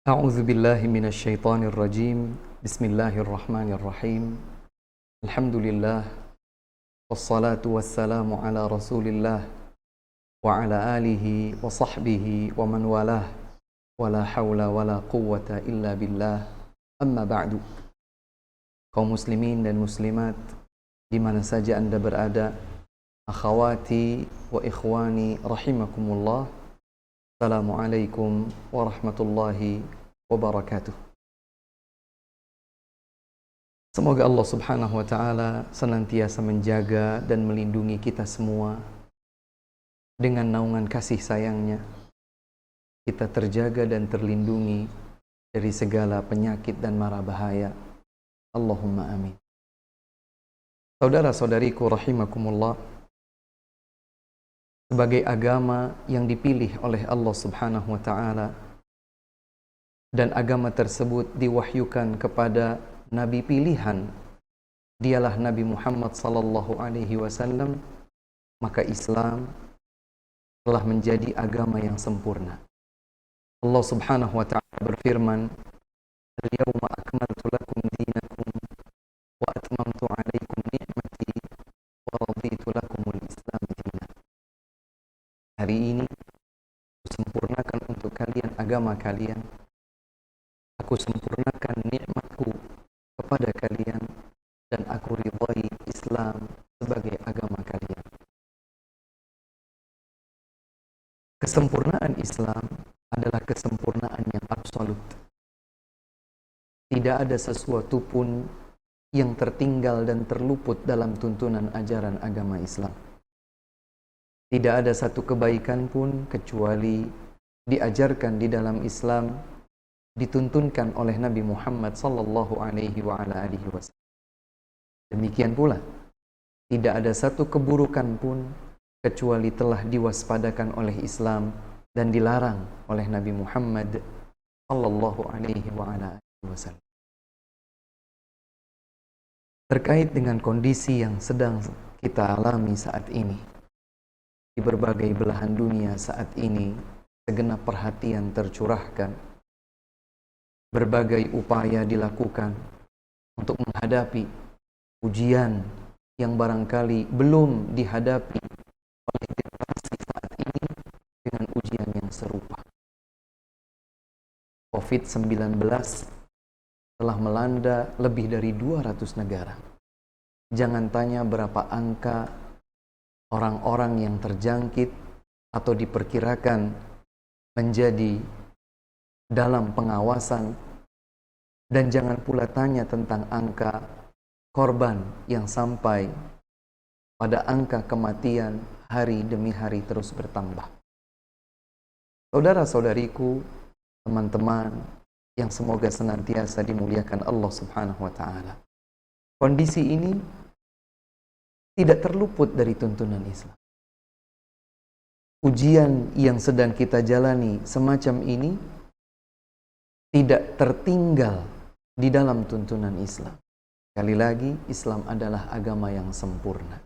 أعوذ بالله من الشيطان الرجيم. بسم الله الرحمن الرحيم. الحمد لله والصلاة والسلام على رسول الله وعلى آله وصحبه ومن والاه ولا حول ولا قوة إلا بالله. أما بعد. Kaum muslimin dan muslimat di mana saja Anda berada, akhawati wa ikhwani rahimakumullah. Assalamualaikum warahmatullahi wabarakatuh. Semoga Allah subhanahu wa ta'ala senantiasa menjaga dan melindungi kita semua dengan naungan kasih sayangnya. Kita terjaga dan terlindungi dari segala penyakit dan mara bahaya. Allahumma amin. Saudara-saudariku rahimakumullah, sebagai agama yang dipilih oleh Allah subhanahu wa ta'ala, dan agama tersebut diwahyukan kepada Nabi pilihan, dialah Nabi Muhammad sallallahu alaihi wasallam, maka Islam telah menjadi agama yang sempurna. Allah subhanahu wa ta'ala berfirman, "Al-yawma akmaltu lakum dinakum wa atmamtu alaikum ni'mati wa raditu lakumul Islam dinan." Hari ini aku sempurnakan untuk kalian agama kalian. Aku sempurnakan nikmatku kepada kalian dan aku ridhai Islam sebagai agama kalian. Kesempurnaan Islam adalah kesempurnaan yang absolut. Tidak ada sesuatu pun yang tertinggal dan terluput dalam tuntunan ajaran agama Islam. Tidak ada satu kebaikan pun kecuali diajarkan di dalam Islam, dituntunkan oleh Nabi Muhammad sallallahu alaihi wa ala alihi wasallam. Demikian pula, tidak ada satu keburukan pun kecuali telah diwaspadakan oleh Islam dan dilarang oleh Nabi Muhammad sallallahu alaihi wa ala alihi wasallam. Terkait dengan kondisi yang sedang kita alami saat ini, di berbagai belahan dunia saat ini, segenap perhatian tercurahkan, berbagai upaya dilakukan untuk menghadapi ujian yang barangkali belum dihadapi oleh generasi saat ini dengan ujian yang serupa. COVID-19 telah melanda lebih dari 200 negara. Jangan tanya berapa angka orang-orang yang terjangkit atau diperkirakan menjadi dalam pengawasan, dan jangan pula tanya tentang angka korban yang sampai pada angka kematian hari demi hari terus bertambah. Saudara-saudariku, teman-teman yang semoga senantiasa dimuliakan Allah subhanahu wa ta'ala, kondisi ini tidak terluput dari tuntunan Islam. Ujian yang sedang kita jalani semacam ini tidak tertinggal di dalam tuntunan Islam. Sekali lagi, Islam adalah agama yang sempurna.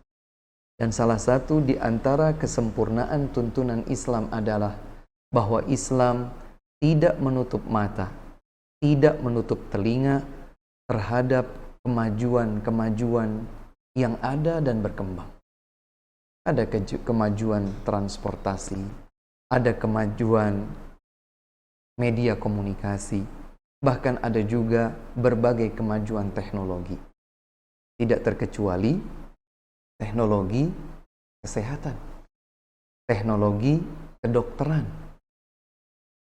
Dan salah satu di antara kesempurnaan tuntunan Islam adalah bahwa Islam tidak menutup mata, tidak menutup telinga terhadap kemajuan-kemajuan yang ada dan berkembang. Ada kemajuan transportasi, ada kemajuan media komunikasi, bahkan ada juga berbagai kemajuan teknologi. Tidak terkecuali teknologi kesehatan, teknologi kedokteran.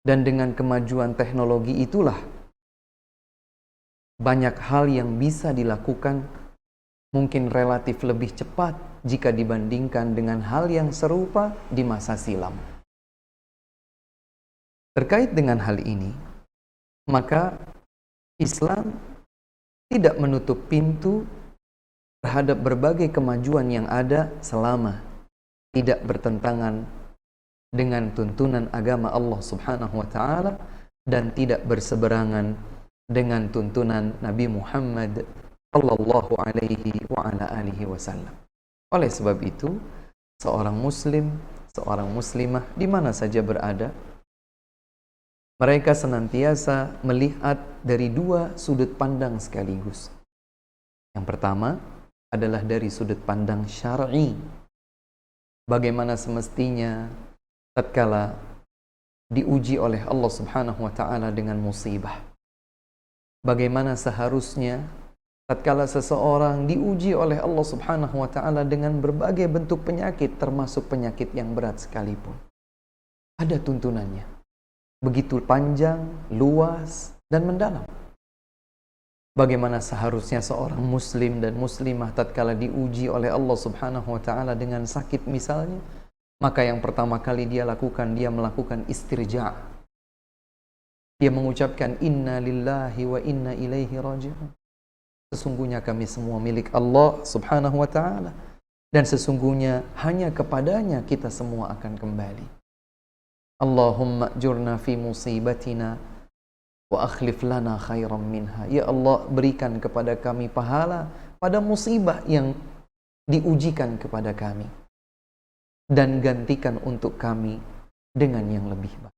Dan dengan kemajuan teknologi itulah banyak hal yang bisa dilakukan mungkin relatif lebih cepat jika dibandingkan dengan hal yang serupa di masa silam. Terkait dengan hal ini, maka Islam tidak menutup pintu terhadap berbagai kemajuan yang ada selama tidak bertentangan dengan tuntunan agama Allah subhanahu wa ta'ala dan tidak berseberangan dengan tuntunan Nabi Muhammad sallallahu alaihi wa ala alihi wasallam. Oleh sebab itu, seorang muslim, seorang muslimah di mana saja berada, Mereka senantiasa melihat dari dua sudut pandang sekaligus. Yang pertama adalah dari sudut pandang syar'i. Bagaimana semestinya tatkala diuji oleh Allah Subhanahu wa taala dengan musibah. Bagaimana seharusnya tatkala seseorang diuji oleh Allah Subhanahu wa taala dengan berbagai bentuk penyakit, termasuk penyakit yang berat sekalipun. Ada tuntunannya. Begitu panjang, luas, dan mendalam. Bagaimana seharusnya seorang muslim dan muslimah tatkala diuji oleh Allah Subhanahu wa taala dengan sakit misalnya, maka yang pertama kali dia lakukan, dia melakukan istirja'. Dia mengucapkan inna lillahi wa inna ilaihi raji'un. Sesungguhnya kami semua milik Allah Subhanahu wa ta'ala, dan sesungguhnya hanya kepadanya kita semua akan kembali. Allahumma ajurna fi musibatina wa akhlif lana khairan minha. Ya Allah, berikan kepada kami pahala pada musibah yang diujikan kepada kami, dan gantikan untuk kami dengan yang lebih baik.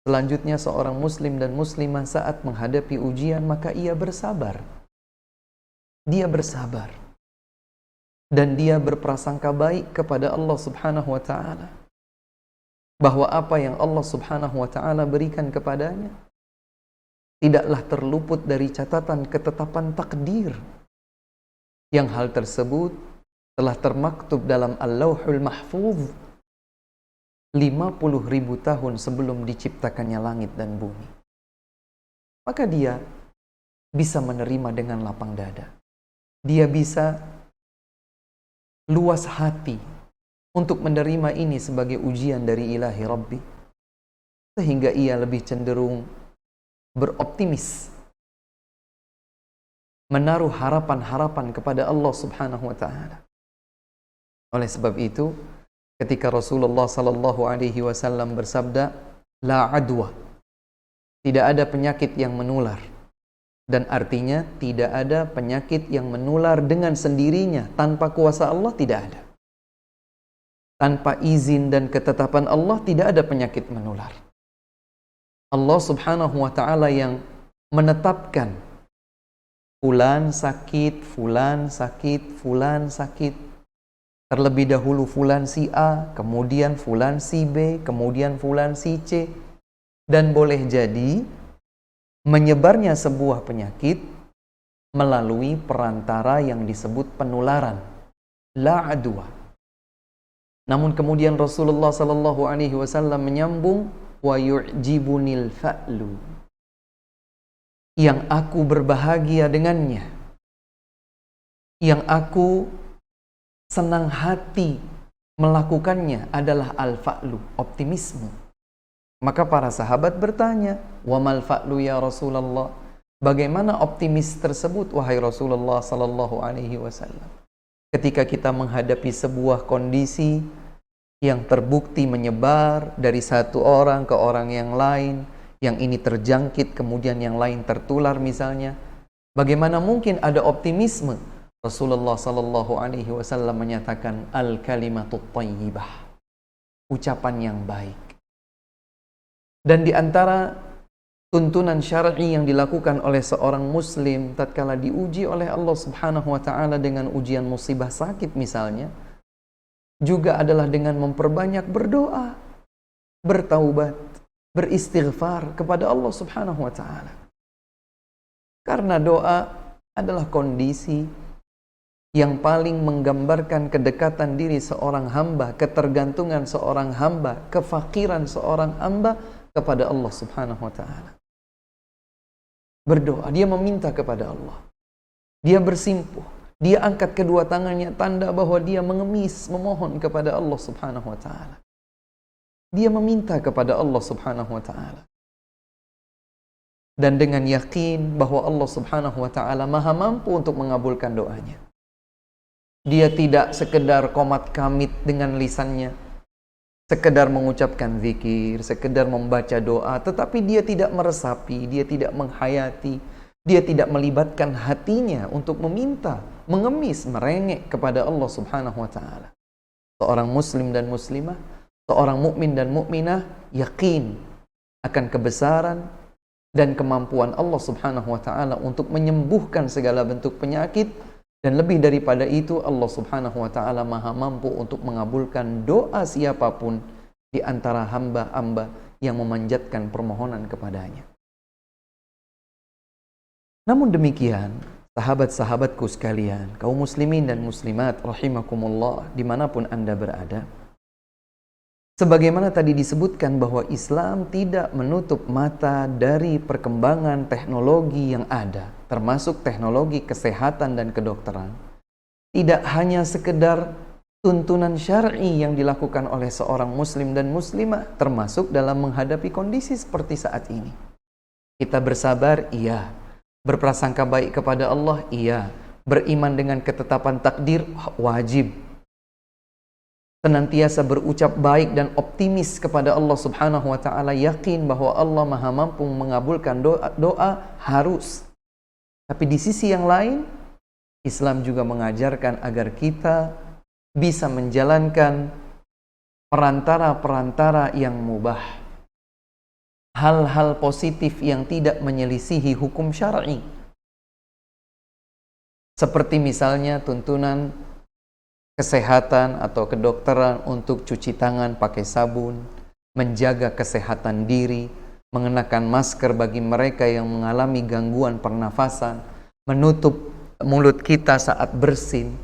Selanjutnya seorang muslim dan muslimah saat menghadapi ujian, maka ia bersabar. Dia bersabar. Dan dia berprasangka baik kepada Allah Subhanahu wa ta'ala. Bahwa apa yang Allah Subhanahu wa ta'ala berikan kepadanya tidaklah terluput dari catatan ketetapan takdir. Yang hal tersebut telah termaktub dalam Al-Lauhul Mahfuz 50.000 tahun sebelum diciptakannya langit dan bumi. Maka dia bisa menerima dengan lapang dada. Dia bisa luas hati untuk menerima ini sebagai ujian dari ilahi Rabbi. Sehingga ia lebih cenderung beroptimis, menaruh harapan-harapan kepada Allah Subhanahu wa ta'ala. Oleh sebab itu, ketika Rasulullah sallallahu alaihi wasallam bersabda, la adwa, tidak ada penyakit yang menular. Dan artinya tidak ada penyakit yang menular dengan sendirinya tanpa kuasa Allah, tidak ada. Tanpa izin dan ketetapan Allah tidak ada penyakit menular. Allah Subhanahu wa ta'ala yang menetapkan fulan sakit, fulan sakit, fulan sakit. Terlebih dahulu fulan si A, kemudian fulan si B, kemudian fulan si C. Dan boleh jadi menyebarnya sebuah penyakit melalui perantara yang disebut penularan, la adwa. Namun kemudian Rasulullah sallallahu alaihi wasallam menyambung, wa yu'jibunil fa'lu, yang aku berbahagia dengannya, yang aku senang hati melakukannya adalah al-fa'lu, optimisme. Maka para sahabat bertanya, wa mal fa'lu ya Rasulullah, bagaimana optimis tersebut wahai Rasulullah sallallahu alaihi wasallam? Ketika kita menghadapi sebuah kondisi yang terbukti menyebar dari satu orang ke orang yang lain, yang ini terjangkit kemudian yang lain tertular misalnya, bagaimana mungkin ada optimisme? Rasulullah sallallahu alaihi wasallam menyatakan al-kalimatut thayyibah, ucapan yang baik. Dan di antara tuntunan syar'i yang dilakukan oleh seorang muslim tatkala diuji oleh Allah Subhanahu wa taala dengan ujian musibah sakit misalnya, juga adalah dengan memperbanyak berdoa, bertaubat, beristighfar kepada Allah Subhanahu wa taala. Karena doa adalah kondisi yang paling menggambarkan kedekatan diri seorang hamba, ketergantungan seorang hamba, kefakiran seorang hamba kepada Allah Subhanahu wa ta'ala. Berdoa, dia meminta kepada Allah. Dia bersimpuh, dia angkat kedua tangannya, tanda bahwa dia mengemis, memohon kepada Allah Subhanahu wa ta'ala. Dia meminta kepada Allah Subhanahu wa ta'ala. Dan dengan yakin bahwa Allah Subhanahu wa ta'ala maha mampu untuk mengabulkan doanya. Dia tidak sekedar komat kamit dengan lisannya, sekedar mengucapkan zikir, sekedar membaca doa, tetapi dia tidak meresapi, dia tidak menghayati, dia tidak melibatkan hatinya untuk meminta, mengemis, merengek kepada Allah Subhanahu wa ta'ala. Seorang muslim dan muslimah, seorang mukmin dan mukminah yakin akan kebesaran dan kemampuan Allah Subhanahu wa taala untuk menyembuhkan segala bentuk penyakit, dan lebih daripada itu Allah Subhanahu wa taala Maha mampu untuk mengabulkan doa siapapun di antara hamba-hamba yang memanjatkan permohonan kepadanya. Namun demikian, sahabat-sahabatku sekalian, kaum muslimin dan muslimat rahimakumullah dimanapun Anda berada, sebagaimana tadi disebutkan bahwa Islam tidak menutup mata dari perkembangan teknologi yang ada, termasuk teknologi kesehatan dan kedokteran. Tidak hanya sekedar tuntunan syar'i yang dilakukan oleh seorang muslim dan muslimah, termasuk dalam menghadapi kondisi seperti saat ini. Kita bersabar, iya. Berprasangka baik kepada Allah, iya. Beriman dengan ketetapan takdir, wajib. Senantiasa berucap baik dan optimis kepada Allah Subhanahu wa taala, yakin bahwa Allah Maha mampu mengabulkan doa, harus. Tapi di sisi yang lain, Islam juga mengajarkan agar kita bisa menjalankan perantara-perantara yang mubah, hal-hal positif yang tidak menyelisihi hukum syar'i, seperti misalnya tuntunan kesehatan atau kedokteran untuk cuci tangan pakai sabun, menjaga kesehatan diri, mengenakan masker bagi mereka yang mengalami gangguan pernafasan, menutup mulut kita saat bersin,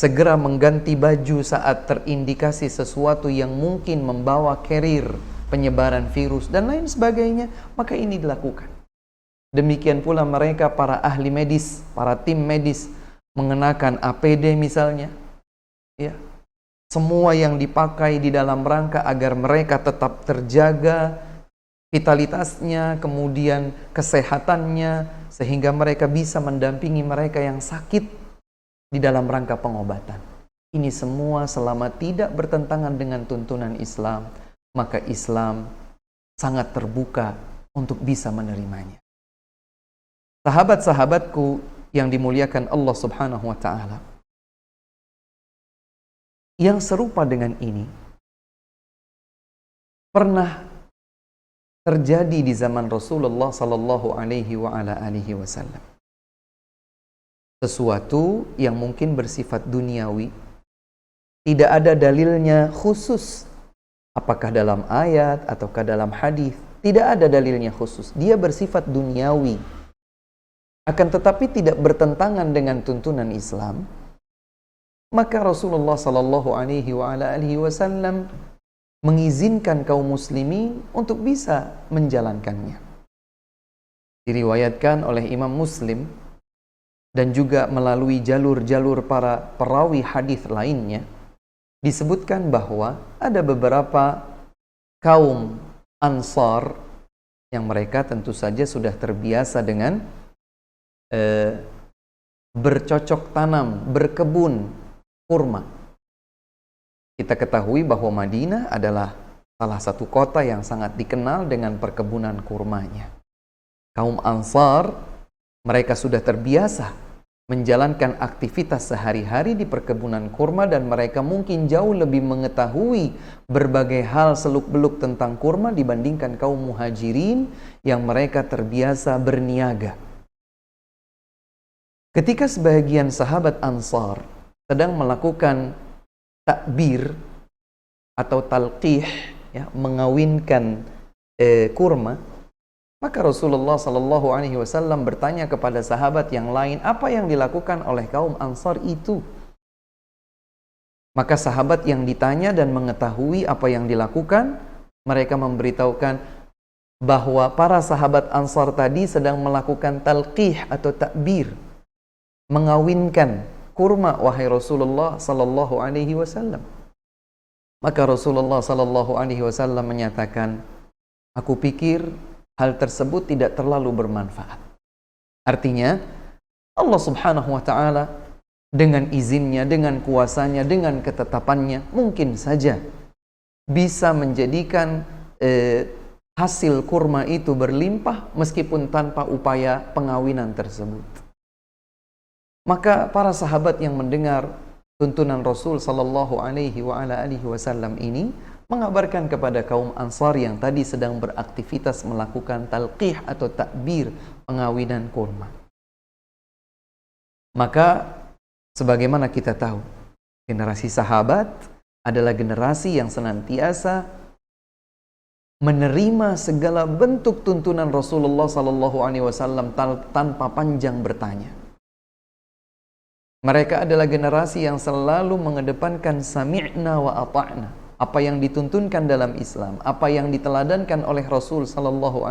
segera mengganti baju saat terindikasi sesuatu yang mungkin membawa carrier penyebaran virus dan lain sebagainya, maka ini dilakukan. Demikian pula mereka para ahli medis, para tim medis mengenakan APD misalnya, ya. Semua yang dipakai di dalam rangka agar mereka tetap terjaga vitalitasnya, kemudian kesehatannya, sehingga mereka bisa mendampingi mereka yang sakit di dalam rangka pengobatan. Ini semua selama tidak bertentangan dengan tuntunan Islam, maka Islam sangat terbuka untuk bisa menerimanya. Sahabat-sahabatku yang dimuliakan Allah Subhanahu wa taala, yang serupa dengan ini pernah terjadi di zaman Rasulullah sallallahu alaihi wasallam. Sesuatu yang mungkin bersifat duniawi, tidak ada dalilnya khusus, apakah dalam ayat ataukah dalam hadis, tidak ada dalilnya khusus. Dia bersifat duniawi, akan tetapi tidak bertentangan dengan tuntunan Islam. Maka Rasulullah sallallahu alaihi wasallam mengizinkan kaum muslimin untuk bisa menjalankannya. Diriwayatkan oleh Imam Muslim dan juga melalui jalur-jalur para perawi hadis lainnya, disebutkan bahwa ada beberapa kaum Ansar yang mereka tentu saja sudah terbiasa dengan bercocok tanam, berkebun kurma. Kita ketahui bahwa Madinah adalah salah satu kota yang sangat dikenal dengan perkebunan kurmanya. Kaum Ansar, mereka sudah terbiasa menjalankan aktivitas sehari-hari di perkebunan kurma, dan mereka mungkin jauh lebih mengetahui berbagai hal seluk-beluk tentang kurma dibandingkan kaum muhajirin yang mereka terbiasa berniaga. Ketika sebagian sahabat Ansar sedang melakukan takbir atau talqih, ya, mengawinkan kurma, maka Rasulullah sallallahu alaihi wasallam bertanya kepada sahabat yang lain, apa yang dilakukan oleh kaum Ansar itu? Maka sahabat yang ditanya dan mengetahui apa yang dilakukan, mereka memberitahukan bahwa para sahabat Ansar tadi sedang melakukan talqih atau takbir, mengawinkan kurma, wahai Rasulullah sallallahu alaihi wasallam. Maka Rasulullah sallallahu alaihi wasallam menyatakan, aku pikir hal tersebut tidak terlalu bermanfaat. Artinya, Allah Subhanahu wa taala dengan izinnya, dengan kuasanya, dengan ketetapannya, mungkin saja bisa menjadikan hasil kurma itu berlimpah meskipun tanpa upaya pengawinan tersebut. Maka para sahabat yang mendengar tuntunan Rasul sallallahu alaihi wasallam ini mengabarkan kepada kaum Ansar yang tadi sedang beraktivitas melakukan talqih atau takbir pengawinan kurma. Maka sebagaimana kita tahu, generasi sahabat adalah generasi yang senantiasa menerima segala bentuk tuntunan Rasulullah SAW tanpa panjang bertanya. Mereka adalah generasi yang selalu mengedepankan sami'na wa ata'na. Apa yang dituntunkan dalam Islam, apa yang diteladankan oleh Rasul SAW,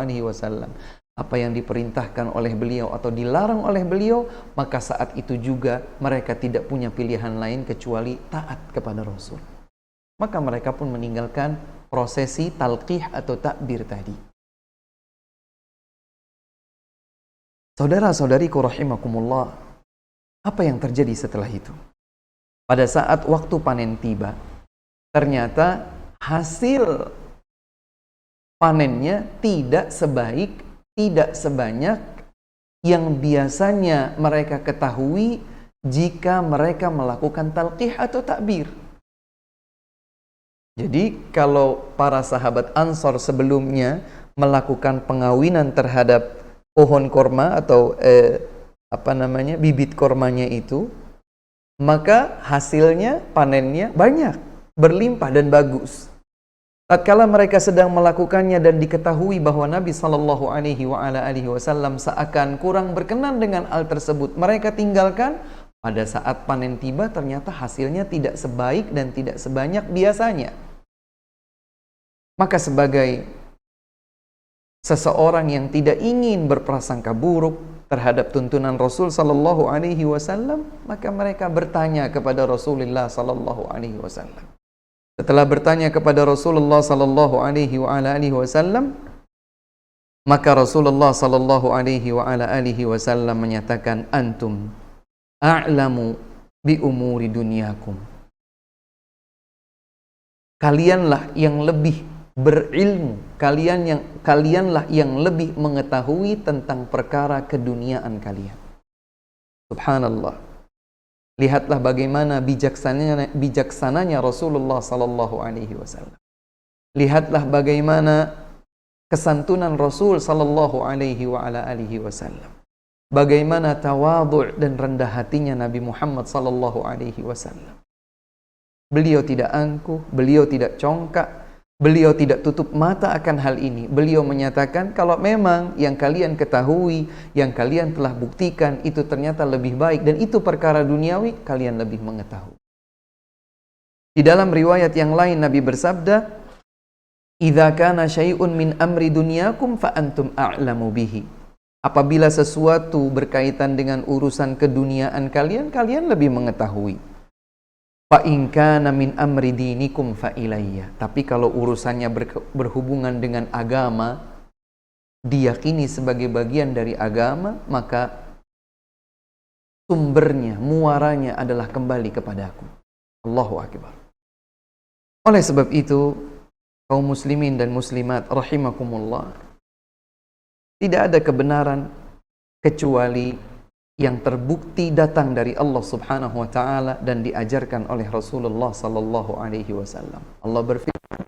apa yang diperintahkan oleh beliau atau dilarang oleh beliau, maka saat itu juga mereka tidak punya pilihan lain kecuali taat kepada Rasul. Maka mereka pun meninggalkan prosesi talqih atau takbir tadi. Saudara-saudariku rahimakumullah, apa yang terjadi setelah itu? Pada saat waktu panen tiba, ternyata hasil panennya tidak sebaik, tidak sebanyak yang biasanya mereka ketahui jika mereka melakukan talqih atau takbir. Jadi kalau para sahabat Ansar sebelumnya melakukan pengawinan terhadap pohon korma atau bibit kormanya itu, maka hasilnya, panennya banyak, berlimpah dan bagus. Tatkala mereka sedang melakukannya dan diketahui bahwa Nabi SAW seakan kurang berkenan dengan hal tersebut, mereka tinggalkan. Pada saat panen tiba ternyata hasilnya tidak sebaik dan tidak sebanyak biasanya. Maka sebagai seseorang yang tidak ingin berprasangka buruk terhadap tuntunan Rasul SAW, maka mereka bertanya kepada Rasulullah SAW. Setelah bertanya kepada Rasulullah SAW, maka Rasulullah SAW menyatakan, antum a'lamu bi umuri dunyakum. Kalianlah yang lebih berilmu, kalianlah yang lebih mengetahui tentang perkara keduniaan kalian. Subhanallah. Lihatlah bagaimana bijaksananya Rasulullah SAW. Lihatlah bagaimana kesantunan Rasul SAW. Bagaimana tawadhu' dan rendah hatinya Nabi Muhammad SAW. Beliau tidak angkuh, beliau tidak congkak, beliau tidak tutup mata akan hal ini. Beliau menyatakan kalau memang yang kalian ketahui, yang kalian telah buktikan itu ternyata lebih baik dan itu perkara duniawi, kalian lebih mengetahui. Di dalam riwayat yang lain Nabi bersabda, "Idza kana syai'un min amri dunyakum fa antum a'lamu bihi." Apabila sesuatu berkaitan dengan urusan keduniaan kalian, kalian lebih mengetahui. Fa in kana min amri dinikum fa ilayya. Tapi kalau urusannya berhubungan dengan agama, diyakini sebagai bagian dari agama, maka sumbernya, muaranya adalah kembali kepadaku. Allahu akbar. Oleh sebab itu, kaum muslimin dan muslimat rahimakumullah, tidak ada kebenaran kecuali yang terbukti datang dari Allah Subhanahu wa taala dan diajarkan oleh Rasulullah sallallahu alaihi wasallam. Allah berfirman,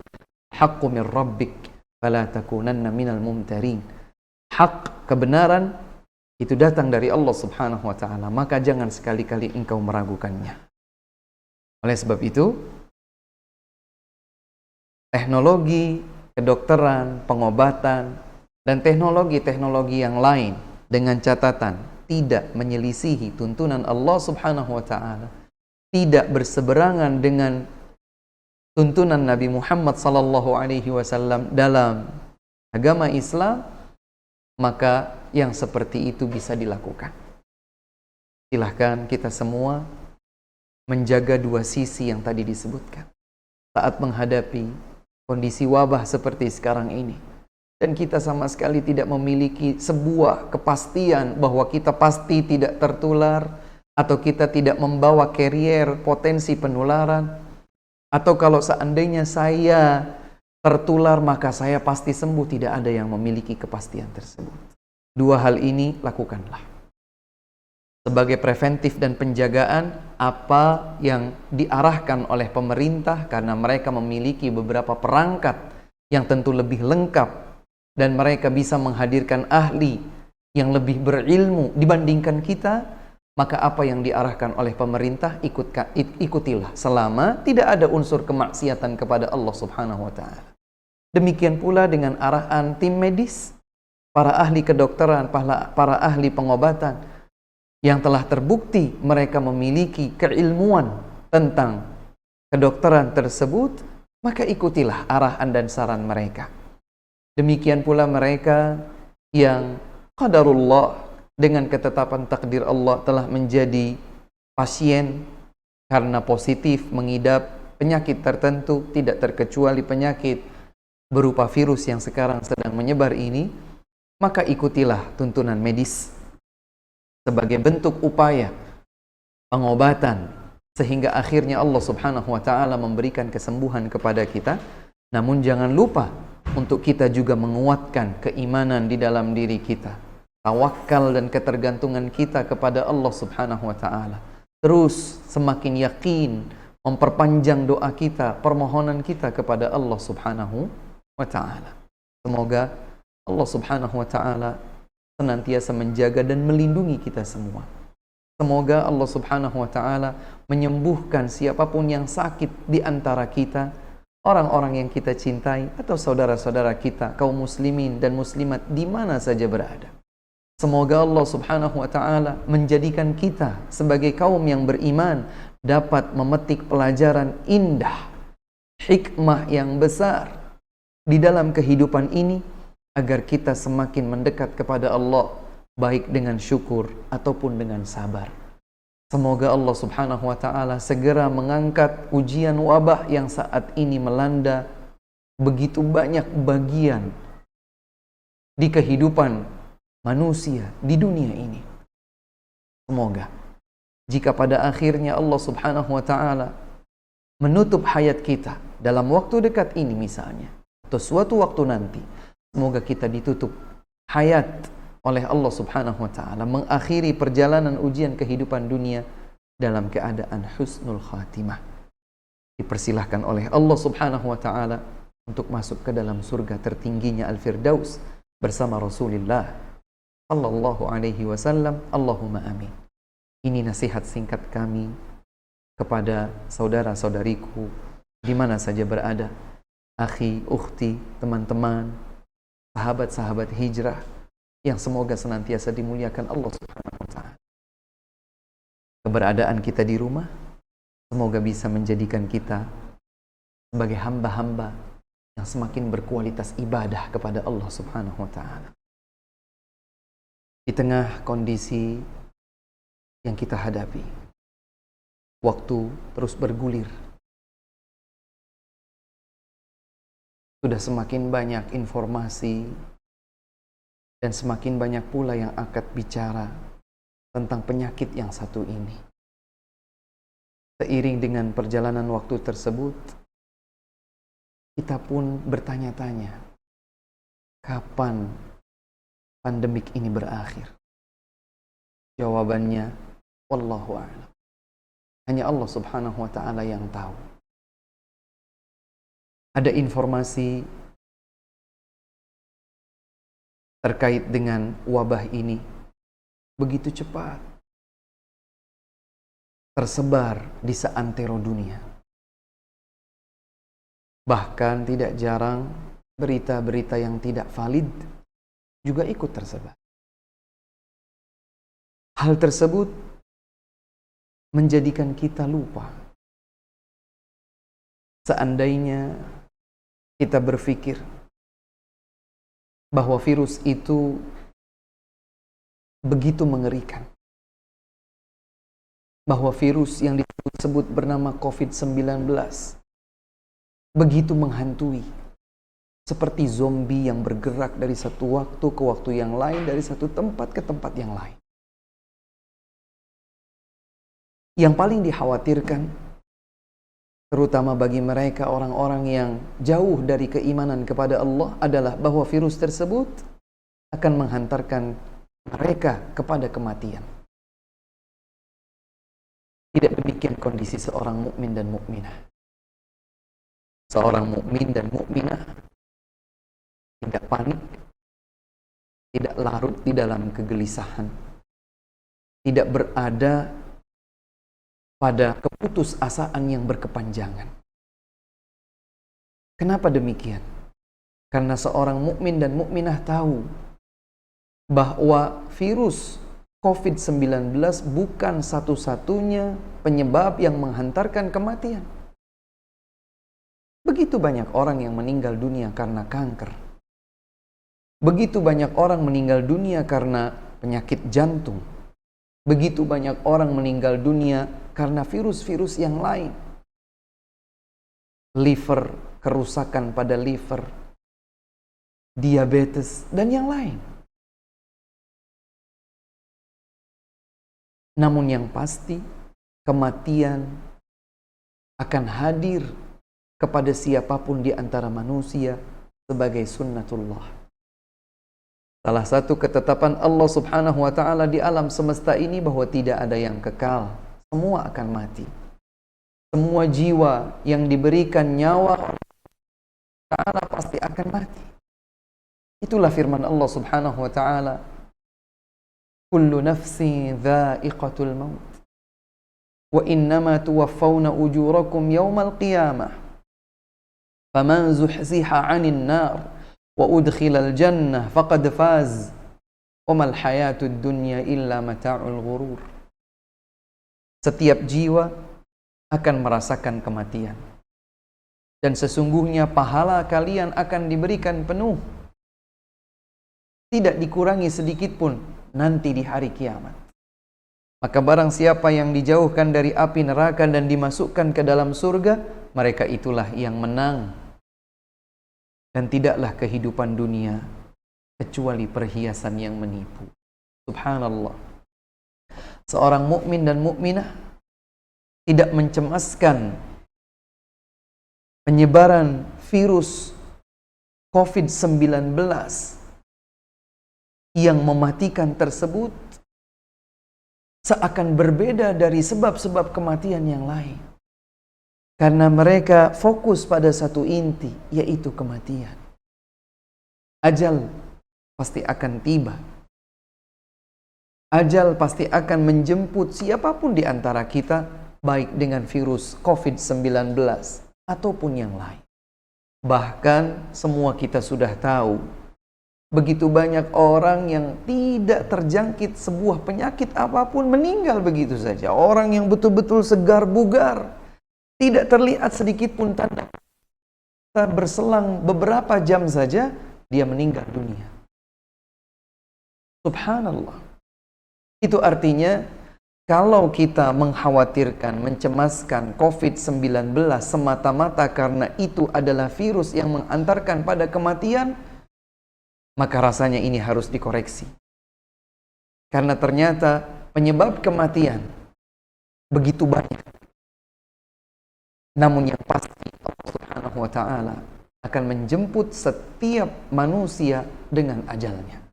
"Haqqu min rabbik fala takunanna minal mumtarin." Hak, kebenaran itu datang dari Allah Subhanahu wa taala, maka jangan sekali-kali engkau meragukannya. Oleh sebab itu, teknologi, kedokteran, pengobatan, dan teknologi-teknologi yang lain dengan catatan tidak menyelisihi tuntunan Allah Subhanahu wa taala, tidak berseberangan dengan tuntunan Nabi Muhammad sallallahu alaihi wasallam dalam agama Islam, maka yang seperti itu bisa dilakukan. Silahkan kita semua menjaga dua sisi yang tadi disebutkan saat menghadapi kondisi wabah seperti sekarang ini. Dan kita sama sekali tidak memiliki sebuah kepastian bahwa kita pasti tidak tertular, atau kita tidak membawa carrier potensi penularan, atau kalau seandainya saya tertular maka saya pasti sembuh. Tidak ada yang memiliki kepastian tersebut. Dua hal ini lakukanlah sebagai preventif dan penjagaan apa yang diarahkan oleh pemerintah karena mereka memiliki beberapa perangkat yang tentu lebih lengkap dan mereka bisa menghadirkan ahli yang lebih berilmu dibandingkan kita, maka apa yang diarahkan oleh pemerintah ikutilah selama tidak ada unsur kemaksiatan kepada Allah Subhanahu wa taala. Demikian pula dengan arahan tim medis, para ahli kedokteran, para ahli pengobatan yang telah terbukti mereka memiliki keilmuan tentang kedokteran tersebut, maka ikutilah arahan dan saran mereka. Demikian pula mereka yang qadarullah, dengan ketetapan takdir Allah telah menjadi pasien karena positif mengidap penyakit tertentu, tidak terkecuali penyakit berupa virus yang sekarang sedang menyebar ini, maka ikutilah tuntunan medis sebagai bentuk upaya pengobatan sehingga akhirnya Allah Subhanahu wa taala memberikan kesembuhan kepada kita. Namun jangan lupa untuk kita juga menguatkan keimanan di dalam diri kita, tawakal dan ketergantungan kita kepada Allah Subhanahu wa taala. Terus semakin yakin memperpanjang doa kita, permohonan kita kepada Allah Subhanahu wa taala. Semoga Allah Subhanahu wa taala senantiasa menjaga dan melindungi kita semua. Semoga Allah Subhanahu wa taala menyembuhkan siapapun yang sakit di antara kita, orang-orang yang kita cintai atau saudara-saudara kita, kaum muslimin dan muslimat di mana saja berada. Semoga Allah Subhanahu wa taala menjadikan kita sebagai kaum yang beriman dapat memetik pelajaran indah, hikmah yang besar di dalam kehidupan ini agar kita semakin mendekat kepada Allah, baik dengan syukur ataupun dengan sabar. Semoga Allah Subhanahu wa taala segera mengangkat ujian wabah yang saat ini melanda begitu banyak bagian di kehidupan manusia di dunia ini. Semoga jika pada akhirnya Allah Subhanahu wa taala menutup hayat kita dalam waktu dekat ini misalnya, atau suatu waktu nanti, semoga kita ditutup hayat oleh Allah Subhanahu wa taala, mengakhiri perjalanan ujian kehidupan dunia dalam keadaan husnul khatimah. Dipersilahkan oleh Allah Subhanahu wa taala untuk masuk ke dalam surga tertingginya Al-Firdaus bersama Rasulullah sallallahu alaihi wasallam. Allahumma amin. Ini nasihat singkat kami kepada saudara-saudariku di mana saja berada, akhi, ukhti, teman-teman, sahabat-sahabat hijrah yang semoga senantiasa dimuliakan Allah Subhanahu wa taala. Keberadaan kita di rumah semoga bisa menjadikan kita sebagai hamba-hamba yang semakin berkualitas ibadah kepada Allah Subhanahu wa taala. Di tengah kondisi yang kita hadapi, waktu terus bergulir. Sudah semakin banyak informasi dan semakin banyak pula yang angkat bicara tentang penyakit yang satu ini. Seiring dengan perjalanan waktu tersebut, kita pun bertanya-tanya, kapan pandemik ini berakhir? Jawabannya, wallahu a'lam. Hanya Allah Subhanahu wa taala yang tahu. Ada informasi terkait dengan wabah ini begitu cepat tersebar di seantero dunia. Bahkan tidak jarang berita-berita yang tidak valid juga ikut tersebar. Hal tersebut menjadikan kita lupa. Seandainya kita berpikir bahwa virus itu begitu mengerikan, bahwa virus yang disebut bernama COVID-19 begitu menghantui, seperti zombie yang bergerak dari satu waktu ke waktu yang lain, dari satu tempat ke tempat yang lain. Yang paling dikhawatirkan, terutama bagi mereka orang-orang yang jauh dari keimanan kepada Allah, adalah bahwa virus tersebut akan menghantarkan mereka kepada kematian. Tidak demikian kondisi seorang mukmin dan mukminah. Seorang mukmin dan mukminah tidak panik, tidak larut di dalam kegelisahan, tidak berada pada keputusasaan yang berkepanjangan. Kenapa demikian? Karena seorang mukmin dan mukminah tahu bahwa virus COVID-19 bukan satu-satunya penyebab yang menghantarkan kematian. Begitu banyak orang yang meninggal dunia karena kanker. Begitu banyak orang meninggal dunia karena penyakit jantung. Begitu banyak orang meninggal dunia karena virus-virus yang lain. Liver, kerusakan pada liver, diabetes, dan yang lain. Namun yang pasti, kematian akan hadir kepada siapapun di antara manusia sebagai sunnatullah. Salah satu ketetapan Allah Subhanahu wa ta'ala di alam semesta ini bahwa tidak ada yang kekal. Semua akan mati. Semua jiwa yang diberikan nyawa oleh Ta'ala pasti akan mati. Itulah firman Allah Subhanahu wa ta'ala, kullu nafsin dha'iqatul maut wa innama tuwaffawna ujurakum yawmal qiyamah faman zuhziha 'anil nar wa udkhilal jannah faqad faz wa mal hayatud dunya illa mata'ul ghurur. Setiap jiwa akan merasakan kematian, dan sesungguhnya pahala kalian akan diberikan penuh, tidak dikurangi sedikit pun nanti di hari kiamat. Maka barang siapa yang dijauhkan dari api neraka dan dimasukkan ke dalam surga, mereka itulah yang menang. Dan tidaklah kehidupan dunia kecuali perhiasan yang menipu. Subhanallah. Seorang mukmin dan mukminah tidak mencemaskan penyebaran virus COVID-19 yang mematikan tersebut seakan berbeda dari sebab-sebab kematian yang lain. Karena mereka fokus pada satu inti, yaitu kematian. Ajal pasti akan tiba. Ajal pasti akan menjemput siapapun di antara kita, baik dengan virus COVID-19 ataupun yang lain. Bahkan semua kita sudah tahu, begitu banyak orang yang tidak terjangkit sebuah penyakit apapun meninggal begitu saja. Orang yang betul-betul segar bugar, tidak terlihat sedikit pun tanda. Berselang beberapa jam saja dia meninggal dunia. Subhanallah. Itu artinya kalau kita mengkhawatirkan, mencemaskan COVID-19 semata-mata karena itu adalah virus yang mengantarkan pada kematian, maka rasanya ini harus dikoreksi. Karena ternyata penyebab kematian begitu banyak. Namun yang pasti Allah Subhanahu wa ta'ala akan menjemput setiap manusia dengan ajalnya.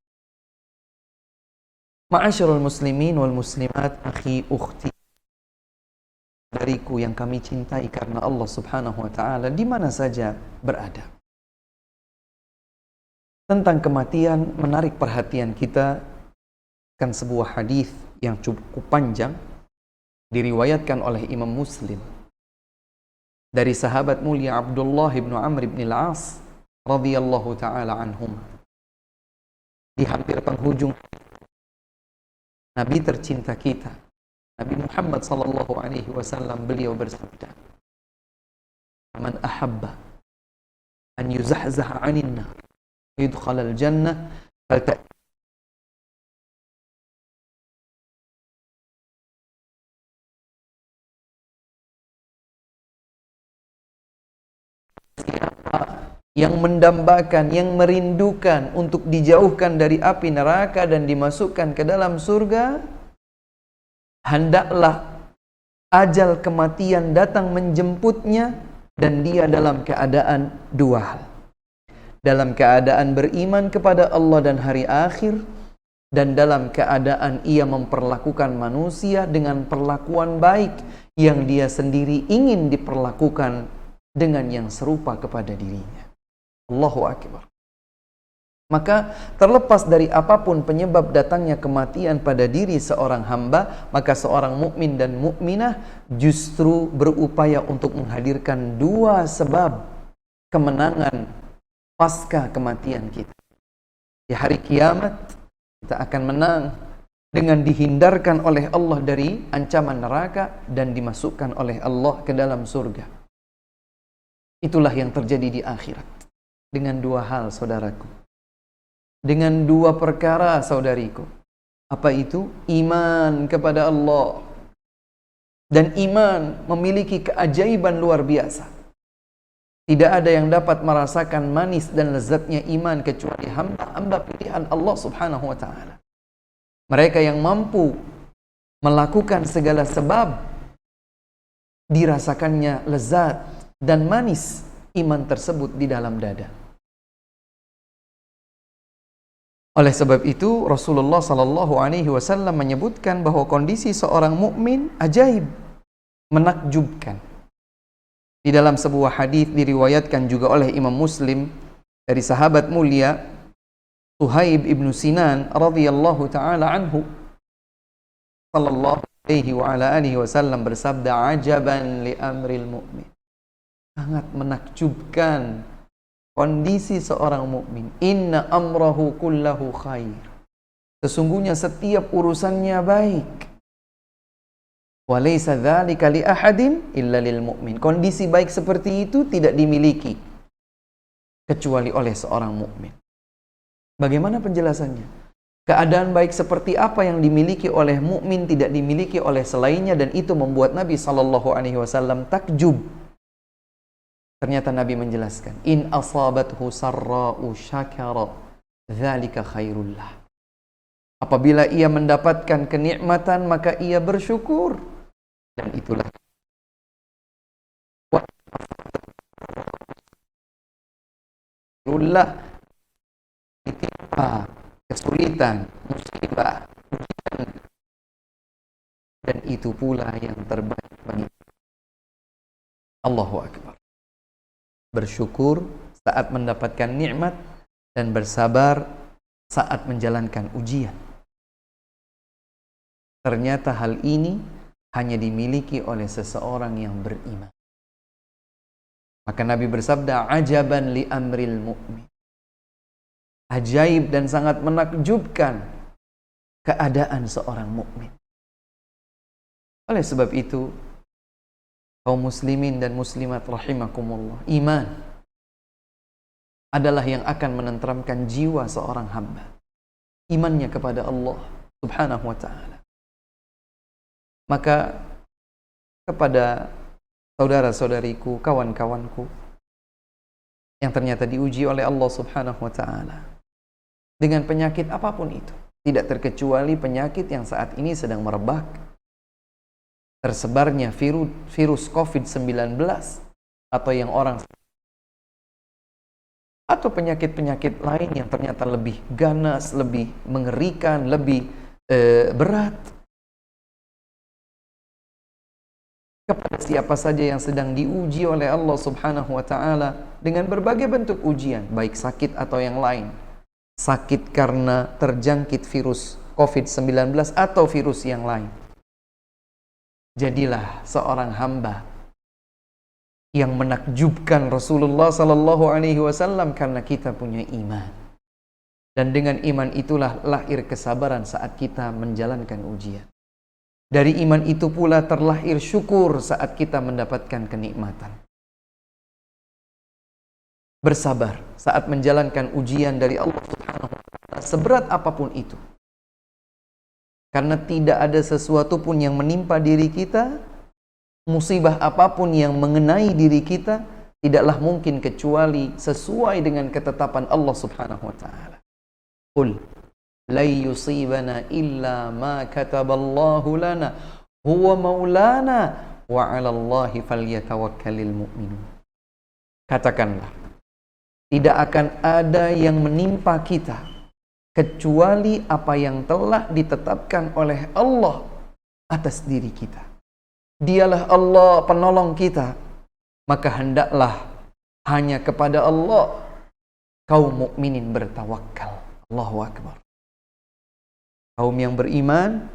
Ma'asyiral muslimin wal muslimat, akhi ukhti, dariku yang kami cintai karena Allah Subhanahu wa ta'ala, di mana saja berada. Tentang kematian menarik perhatian kita kan sebuah hadis yang cukup panjang diriwayatkan oleh Imam Muslim dari sahabat mulia Abdullah bin Amr bin Al-As radhiyallahu taala anhum. Di hampir penghujung, Nabi tercinta kita, Nabi Muhammad sallallahu alaihi wasallam, beliau bersabda, "Man ahabba an yuzahzaha 'anil nar yudkhalal jannah falta." Yang mendambakan, yang merindukan untuk dijauhkan dari api neraka dan dimasukkan ke dalam surga, hendaklah ajal kematian datang menjemputnya dan dia dalam keadaan dua hal. Dalam keadaan beriman kepada Allah dan hari akhir, dan dalam keadaan ia memperlakukan manusia dengan perlakuan baik yang dia sendiri ingin diperlakukan dengan yang serupa kepada dirinya. Allahu Akbar. Maka terlepas dari apapun penyebab datangnya kematian pada diri seorang hamba, maka seorang mukmin dan mukminah justru berupaya untuk menghadirkan dua sebab kemenangan pasca kematian kita. Di hari kiamat kita akan menang dengan dihindarkan oleh Allah dari ancaman neraka dan dimasukkan oleh Allah ke dalam surga. Itulah yang terjadi di akhirat dengan dua hal, saudaraku. Dengan dua perkara, saudariku. Apa itu? Iman kepada Allah. Dan iman memiliki keajaiban luar biasa. Tidak ada yang dapat merasakan manis dan lezatnya iman kecuali hamba-hamba pilihan Allah Subhanahu wa ta'ala. Mereka yang mampu melakukan segala sebab, dirasakannya lezat dan manis iman tersebut di dalam dada. Oleh sebab itu Rasulullah sallallahu alaihi wasallam menyebutkan bahwa kondisi seorang mukmin ajaib, menakjubkan. Di dalam sebuah hadis diriwayatkan juga oleh Imam Muslim dari sahabat mulia Suhaib ibnu Sinan radhiyallahu taala anhu, sallallahu alaihi wa ala alihi wasallam bersabda, ajaban li amril mu'min. Sangat menakjubkan kondisi seorang mukmin. Inna amrahu kullahu khair. Sesungguhnya setiap urusannya baik. Wa laysa dzalika li ahadin illa lil mu'min. Kondisi baik seperti itu tidak dimiliki kecuali oleh seorang mukmin. Bagaimana penjelasannya? Keadaan baik seperti apa yang dimiliki oleh mukmin tidak dimiliki oleh selainnya, dan itu membuat Nabi sallallahu alaihi wasallam takjub. Ternyata Nabi menjelaskan, in asabathu sarra'u syakara dzalika khairullah. Apabila ia mendapatkan kenikmatan maka ia bersyukur, dan itulah khairullah. Ditimpa kesulitan, musibah, ujian, dan itu pula yang terbaik bagi Allahu Akbar. Bersyukur saat mendapatkan nikmat dan bersabar saat menjalankan ujian. Ternyata hal ini hanya dimiliki oleh seseorang yang beriman. Maka Nabi bersabda, ajaban li amril mu'min. Ajaib dan sangat menakjubkan keadaan seorang mukmin. Oleh sebab itu, kaum muslimin dan muslimat rahimakumullah, iman adalah yang akan menenteramkan jiwa seorang hamba. Imannya kepada Allah Subhanahu wa ta'ala. Maka kepada saudara-saudariku, kawan-kawanku yang ternyata diuji oleh Allah Subhanahu wa ta'ala dengan penyakit apapun itu, tidak terkecuali penyakit yang saat ini sedang merebak, tersebarnya virus COVID-19 atau yang orang, atau penyakit-penyakit lain yang ternyata lebih ganas, lebih mengerikan, lebih berat. Kepada siapa saja yang sedang diuji oleh Allah Subhanahu wa ta'ala dengan berbagai bentuk ujian, baik sakit atau yang lain, sakit karena terjangkit virus COVID-19 atau virus yang lain, jadilah seorang hamba yang menakjubkan Rasulullah sallallahu alaihi wasallam karena kita punya iman. Dan dengan iman itulah lahir kesabaran saat kita menjalankan ujian. Dari iman itu pula terlahir syukur saat kita mendapatkan kenikmatan. Bersabar saat menjalankan ujian dari Allah Subhanahu wa ta'ala, seberat apapun itu. Karena tidak ada sesuatu pun yang menimpa diri kita, musibah apapun yang mengenai diri kita, tidaklah mungkin kecuali sesuai dengan ketetapan Allah Subhanahu wa ta'ala. Qul la yusibana illa ma kataballahu lana huwa maulana wa 'alallahi falyatawakkalul mu'minun. Katakanlah, tidak akan ada yang menimpa kita kecuali apa yang telah ditetapkan oleh Allah atas diri kita. Dialah Allah penolong kita, maka hendaklah hanya kepada Allah kaum mukminin bertawakal. Allahu Akbar. Kaum yang beriman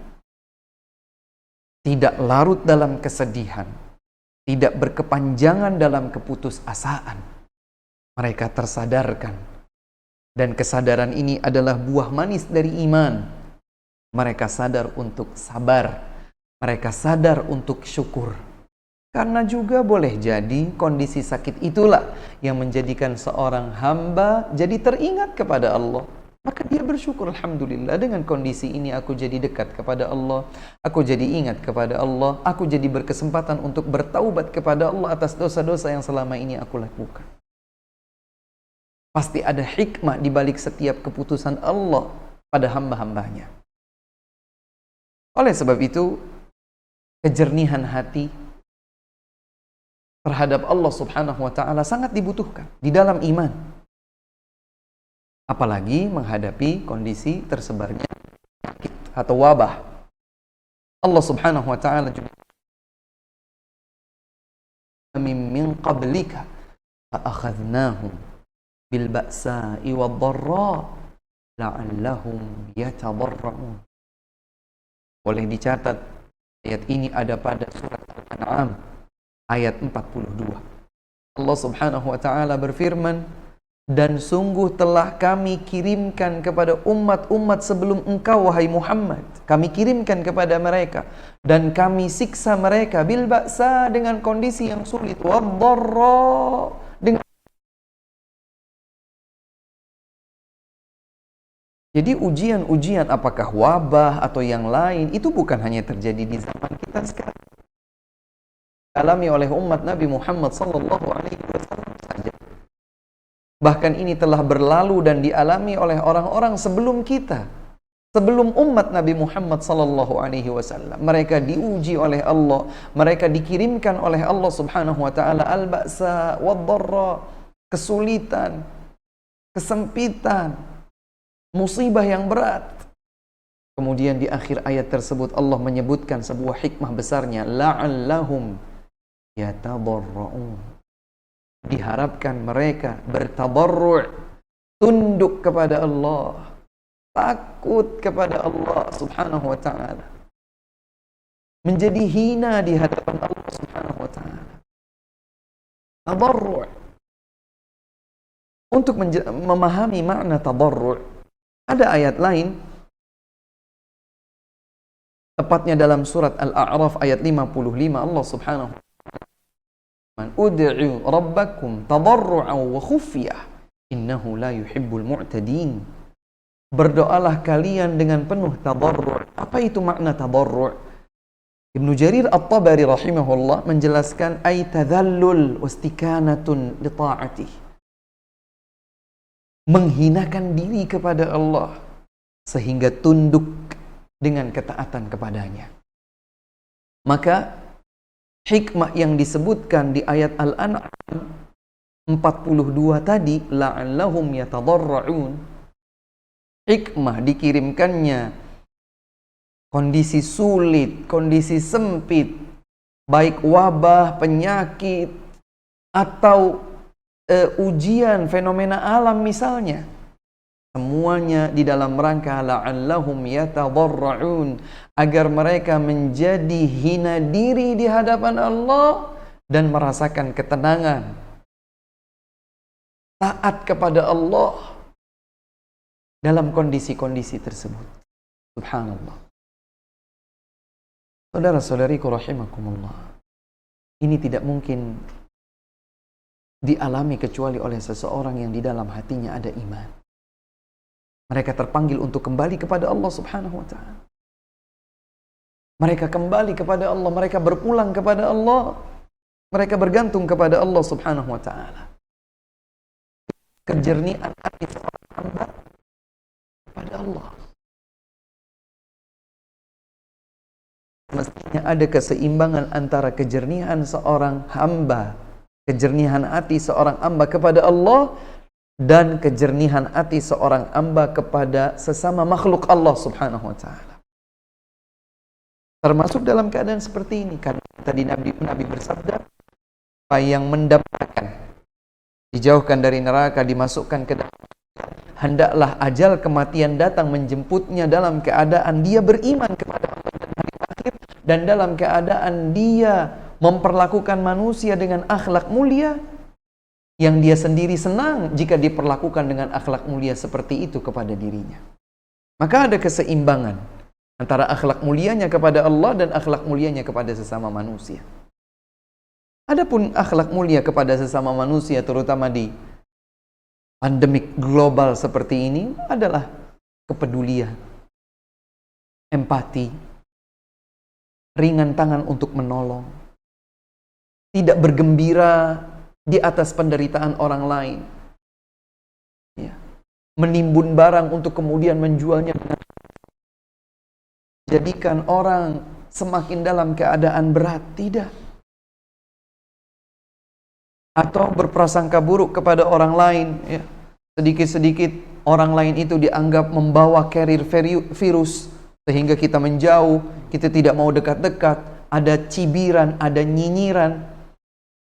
tidak larut dalam kesedihan, tidak berkepanjangan dalam keputusasaan. Mereka tersadarkan, dan kesadaran ini adalah buah manis dari iman. Mereka sadar untuk sabar, mereka sadar untuk syukur. Karena juga boleh jadi kondisi sakit itulah yang menjadikan seorang hamba jadi teringat kepada Allah. Maka dia bersyukur, alhamdulillah, dengan kondisi ini aku jadi dekat kepada Allah, aku jadi ingat kepada Allah, aku jadi berkesempatan untuk bertaubat kepada Allah atas dosa-dosa yang selama ini aku lakukan. Pasti ada hikmah di balik setiap keputusan Allah pada hamba-hambanya. Oleh sebab itu, kejernihan hati terhadap Allah Subhanahu wa ta'ala sangat dibutuhkan di dalam iman. Apalagi menghadapi kondisi tersebarnya penyakit atau wabah. Allah Subhanahu wa ta'ala juga min qablika fa akhadnahum bil ba'sa'i wad dharra la'allahum yatadarra'un. Boleh dicatat, ayat ini ada pada surat Al-An'am ayat 42. Allah Subhanahu wa ta'ala berfirman, dan sungguh telah kami kirimkan kepada umat-umat sebelum engkau, wahai Muhammad. Kami kirimkan kepada mereka, dan kami siksa mereka bil ba'sa, dengan kondisi yang sulit, wad dharra, dengan. Jadi ujian-ujian apakah wabah atau yang lain itu bukan hanya terjadi di zaman kita sekarang, alami oleh umat Nabi Muhammad sallallahu alaihi wasallam saja. Bahkan ini telah berlalu dan dialami oleh orang-orang sebelum kita, sebelum umat Nabi Muhammad sallallahu alaihi wasallam. Mereka diuji oleh Allah, mereka dikirimkan oleh Allah Subhanahu wa taala al-ba'sa wad-dharra, kesulitan, kesempitan, musibah yang berat. Kemudian di akhir ayat tersebut Allah menyebutkan sebuah hikmah besarnya, la'allahum yatadarra'un. Diharapkan mereka bertadarru', tunduk kepada Allah, takut kepada Allah Subhanahu wa ta'ala, menjadi hina di hadapan Allah Subhanahu wa ta'ala. Tadarru'. Untuk memahami makna tadarru', ada ayat lain, tepatnya dalam surat Al-A'raf ayat 55, Allah Subhanahu wa ta'ala, ud'u rabbakum tadarru'an wa khufyah innahu la yuhibbul mu'tadin. Berdoalah kalian dengan penuh tadarru'. Apa itu makna tadarru'? Ibnu Jarir At-Tabari rahimahullah menjelaskan, ay tadhallul wastikanatun li ta'atih, menghinakan diri kepada Allah sehingga tunduk dengan ketaatan kepadanya. Maka hikmah yang disebutkan di ayat Al-An'am 42 tadi, la'allahum yatadarra'un, hikmah dikirimkannya kondisi sulit, kondisi sempit, baik wabah, penyakit, atau ujian, fenomena alam misalnya. Semuanya di dalam rangka la'allahum yatadarra'un, agar mereka menjadi hina diri di hadapan Allah dan merasakan ketenangan, taat kepada Allah dalam kondisi-kondisi tersebut. Subhanallah. Saudara-saudariku rahimakumullah, ini tidak mungkin dialami kecuali oleh seseorang yang di dalam hatinya ada iman. Mereka terpanggil untuk kembali kepada Allah Subhanahu wa ta'ala. Mereka kembali kepada Allah, mereka berpulang kepada Allah, mereka bergantung kepada Allah Subhanahu wa ta'ala. Kejernihan hati seorang hamba kepada Allah. Mestinya ada keseimbangan antara kejernihan seorang hamba, kejernihan hati seorang hamba kepada Allah, dan kejernihan hati seorang hamba kepada sesama makhluk Allah subhanahu wa ta'ala. Termasuk dalam keadaan seperti ini, karena tadi Nabi bersabda, apa yang mendapatkan dijauhkan dari neraka, dimasukkan ke dalam, hendaklah ajal kematian datang menjemputnya dalam keadaan dia beriman kepada Allah dan hari akhir, dan dalam keadaan dia memperlakukan manusia dengan akhlak mulia, yang dia sendiri senang jika diperlakukan dengan akhlak mulia seperti itu kepada dirinya. Maka ada keseimbangan antara akhlak mulianya kepada Allah dan akhlak mulianya kepada sesama manusia. Adapun akhlak mulia kepada sesama manusia, terutama di pandemik global seperti ini, adalah kepedulian, empati, ringan tangan untuk menolong, tidak bergembira di atas penderitaan orang lain, ya, menimbun barang untuk kemudian menjualnya, jadikan orang semakin dalam keadaan berat, tidak. Atau berprasangka buruk kepada orang lain, ya. Sedikit-sedikit orang lain itu dianggap membawa carrier virus, sehingga kita menjauh, kita tidak mau dekat-dekat, ada cibiran, ada nyinyiran,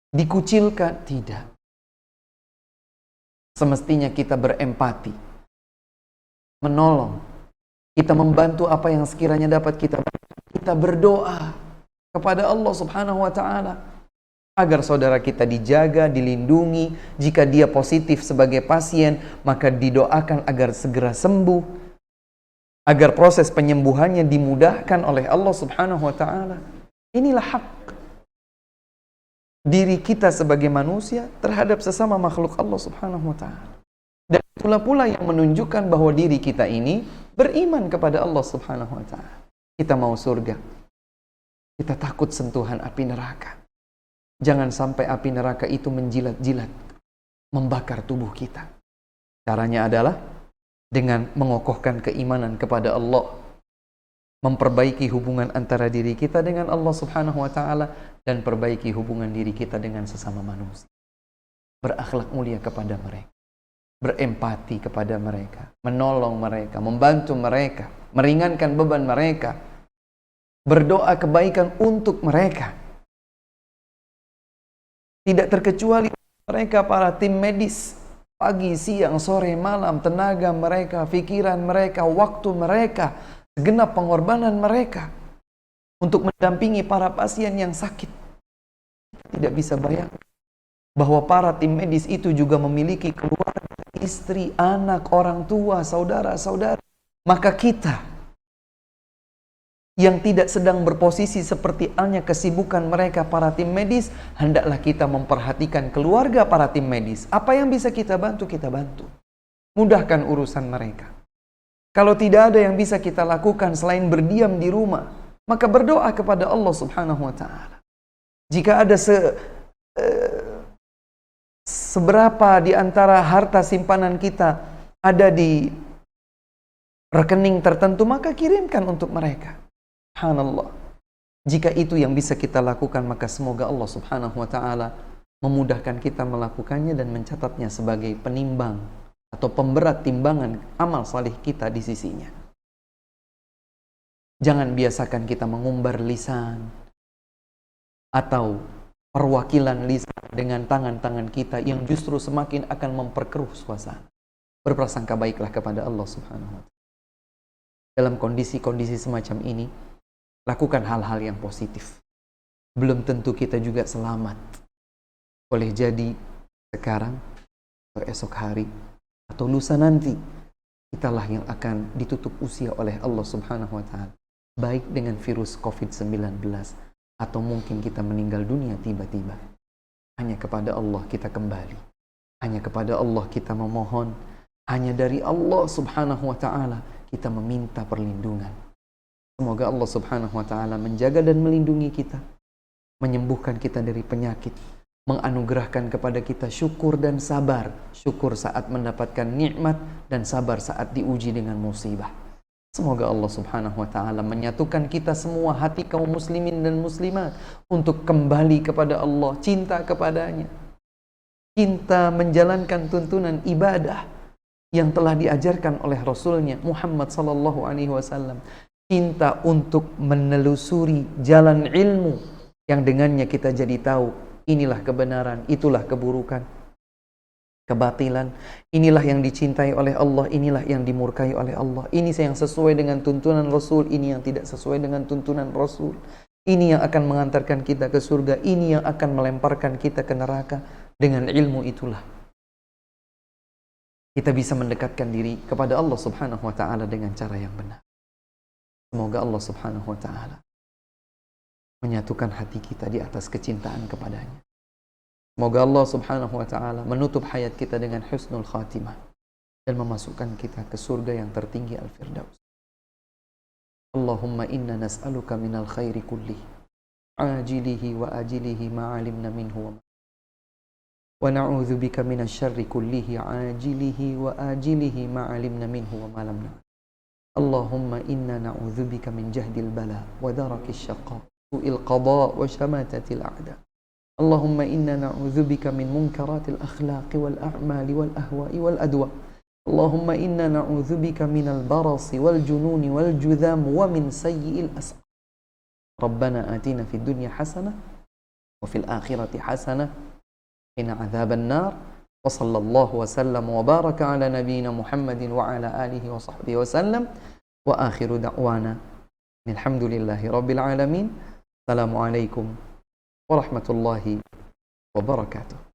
dikucilkan. Tidak. Semestinya kita berempati, menolong, kita membantu apa yang sekiranya dapat kita bantu. Kita berdoa kepada Allah subhanahu wa ta'ala agar saudara kita dijaga, dilindungi. Jika dia positif sebagai pasien, maka didoakan agar segera sembuh, agar proses penyembuhannya dimudahkan oleh Allah subhanahu wa ta'ala. Inilah hak diri kita sebagai manusia terhadap sesama makhluk Allah subhanahu wa ta'ala. Dan itulah pula yang menunjukkan bahwa diri kita ini beriman kepada Allah subhanahu wa ta'ala. Kita mau surga, kita takut sentuhan api neraka. Jangan sampai api neraka itu menjilat-jilat, membakar tubuh kita. Caranya adalah dengan mengokohkan keimanan kepada Allah, memperbaiki hubungan antara diri kita dengan Allah subhanahu wa ta'ala, dan perbaiki hubungan diri kita dengan sesama manusia. Berakhlak mulia kepada mereka, berempati kepada mereka, menolong mereka, membantu mereka, meringankan beban mereka, berdoa kebaikan untuk mereka. Tidak terkecuali mereka, para tim medis, pagi, siang, sore, malam, tenaga mereka, pikiran mereka, waktu mereka, segenap pengorbanan mereka untuk mendampingi para pasien yang sakit. Tidak bisa bayangkan bahwa para tim medis itu juga memiliki keluarga, istri, anak, orang tua, saudara-saudara. Maka kita yang tidak sedang berposisi seperti halnya kesibukan mereka para tim medis, hendaklah kita memperhatikan keluarga para tim medis. Apa yang bisa kita bantu, kita bantu. Mudahkan urusan mereka. Kalau tidak ada yang bisa kita lakukan selain berdiam di rumah, maka berdoa kepada Allah subhanahu wa ta'ala. Jika ada seberapa di antara harta simpanan kita ada di rekening tertentu, maka kirimkan untuk mereka. Subhanallah. Jika itu yang bisa kita lakukan, maka semoga Allah subhanahu wa ta'ala memudahkan kita melakukannya dan mencatatnya sebagai penimbang atau pemberat timbangan amal salih kita di sisinya. Jangan biasakan kita mengumbar lisan atau perwakilan lisan dengan tangan-tangan kita yang justru semakin akan memperkeruh suasana. Berprasangka baiklah kepada Allah subhanahu wa ta'ala. Dalam kondisi-kondisi semacam ini, lakukan hal-hal yang positif. Belum tentu kita juga selamat. Boleh jadi sekarang atau esok hari atau lusa nanti, kitalah yang akan ditutup usia oleh Allah subhanahu wa ta'ala, baik dengan virus COVID-19 atau mungkin kita meninggal dunia tiba-tiba. Hanya kepada Allah kita kembali, hanya kepada Allah kita memohon, hanya dari Allah subhanahu wa ta'ala kita meminta perlindungan. Semoga Allah subhanahu wa ta'ala menjaga dan melindungi kita, menyembuhkan kita dari penyakit, menganugerahkan kepada kita syukur dan sabar. Syukur saat mendapatkan nikmat dan sabar saat diuji dengan musibah. Semoga Allah subhanahu wa ta'ala menyatukan kita semua, hati kaum muslimin dan muslimat, untuk kembali kepada Allah, cinta kepadanya, cinta menjalankan tuntunan ibadah yang telah diajarkan oleh Rasulnya Muhammad sallallahu alaihi wasallam, cinta untuk menelusuri jalan ilmu yang dengannya kita jadi tahu inilah kebenaran, itulah keburukan, kebatilan, inilah yang dicintai oleh Allah, inilah yang dimurkai oleh Allah, ini yang sesuai dengan tuntunan Rasul, ini yang tidak sesuai dengan tuntunan Rasul, ini yang akan mengantarkan kita ke surga, ini yang akan melemparkan kita ke neraka. Dengan ilmu itulah kita bisa mendekatkan diri kepada Allah subhanahu wa ta'ala dengan cara yang benar. Semoga Allah subhanahu wa ta'ala menyatukan hati kita di atas kecintaan kepadanya. Semoga Allah subhanahu wa ta'ala menutup hayat kita dengan husnul khatimah dan memasukkan kita ke surga yang tertinggi al-firdaus. Allahumma inna nas'aluka minal khairi kullih ajilihi wa ajilihi ma'alimna minhu wa na'udzu bika minasy syarri kullihi ajilihi wa ajilihi ma 'alimna minhu wa ma lam na'lam. Allahumma inna na'udzu bika min jahdil bala wa darakis syaqqa su'il qada wa syamatatil a'da. Allahumma inna na'udzu bika min munkaratil akhlaqi wal a'mali wal ahwa'i wal adwa. Allahumma inna na'udzu bika minal barasi wal jununi wal judham wa min sayyi'il asqam. Rabbana atina fid dunya hasanah wa fil akhirati hasanah qina adzabannar. Wa sallallahu wa sallam wa baraka ala nabiyyina Muhammadin wa ala alihi wa sahbihi wa sallam. Wa akhiru da'wana alhamdulillahi rabbil alamin. Assalamualaikum warahmatullahi wabarakatuh.